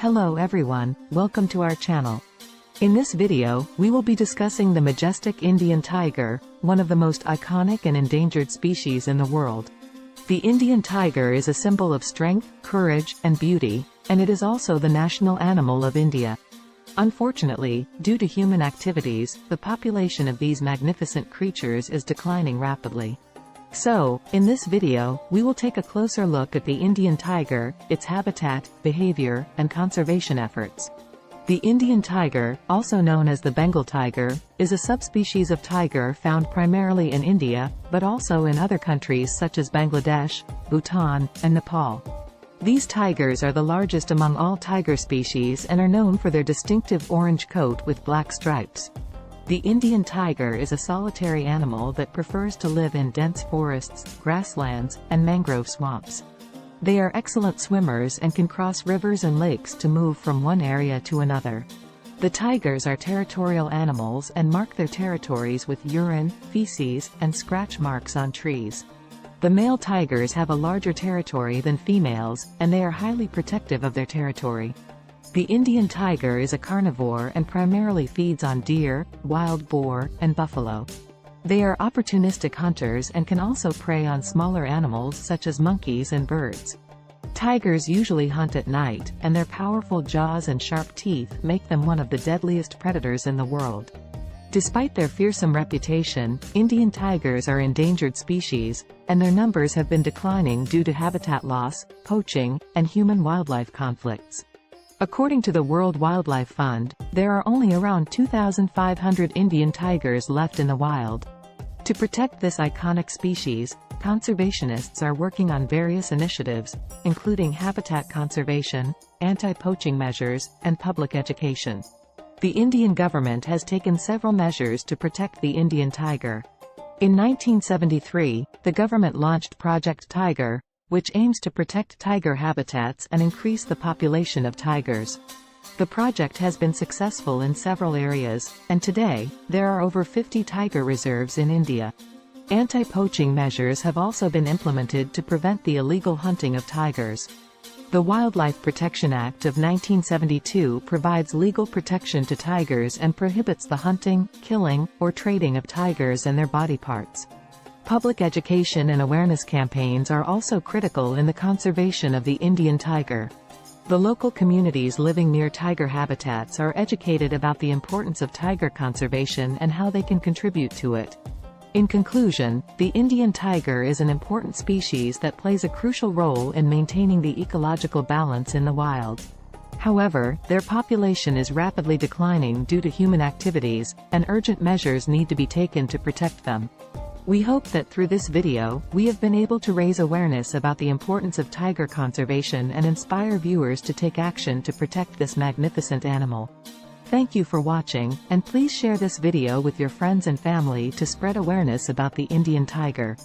Hello everyone, welcome to our channel. In this video, we will be discussing the majestic Indian tiger, one of the most iconic and endangered species in the world. The Indian tiger is a symbol of strength, courage, and beauty, and it is also the national animal of India. Unfortunately, due to human activities, the population of these magnificent creatures is declining rapidly. So, in this video, we will take a closer look at the Indian tiger, its habitat, behavior, and conservation efforts. The Indian tiger, also known as the Bengal tiger, is a subspecies of tiger found primarily in India, but also in other countries such as Bangladesh, Bhutan, and Nepal. These tigers are the largest among all tiger species and are known for their distinctive orange coat with black stripes. The Indian tiger is a solitary animal that prefers to live in dense forests, grasslands, and mangrove swamps. They are excellent swimmers and can cross rivers and lakes to move from one area to another. The tigers are territorial animals and mark their territories with urine, feces, and scratch marks on trees. The male tigers have a larger territory than females, and they are highly protective of their territory. The Indian tiger is a carnivore and primarily feeds on deer, wild boar, and buffalo. They are opportunistic hunters and can also prey on smaller animals such as monkeys and birds. Tigers usually hunt at night, and their powerful jaws and sharp teeth make them one of the deadliest predators in the world. Despite their fearsome reputation, Indian tigers are endangered species, and their numbers have been declining due to habitat loss, poaching, and human-wildlife conflicts. According to the World Wildlife Fund, there are only around 2,500 Indian tigers left in the wild. To protect this iconic species, conservationists are working on various initiatives, including habitat conservation, anti-poaching measures, and public education. The Indian government has taken several measures to protect the Indian tiger. In 1973, the government launched Project Tiger, which aims to protect tiger habitats and increase the population of tigers. The project has been successful in several areas, and today, there are over 50 tiger reserves in India. Anti-poaching measures have also been implemented to prevent the illegal hunting of tigers. The Wildlife Protection Act of 1972 provides legal protection to tigers and prohibits the hunting, killing, or trading of tigers and their body parts. Public education and awareness campaigns are also critical in the conservation of the Indian tiger. The local communities living near tiger habitats are educated about the importance of tiger conservation and how they can contribute to it. In conclusion, the Indian tiger is an important species that plays a crucial role in maintaining the ecological balance in the wild. However, their population is rapidly declining due to human activities, and urgent measures need to be taken to protect them. We hope that through this video, we have been able to raise awareness about the importance of tiger conservation and inspire viewers to take action to protect this magnificent animal. Thank you for watching, and please share this video with your friends and family to spread awareness about the Indian tiger.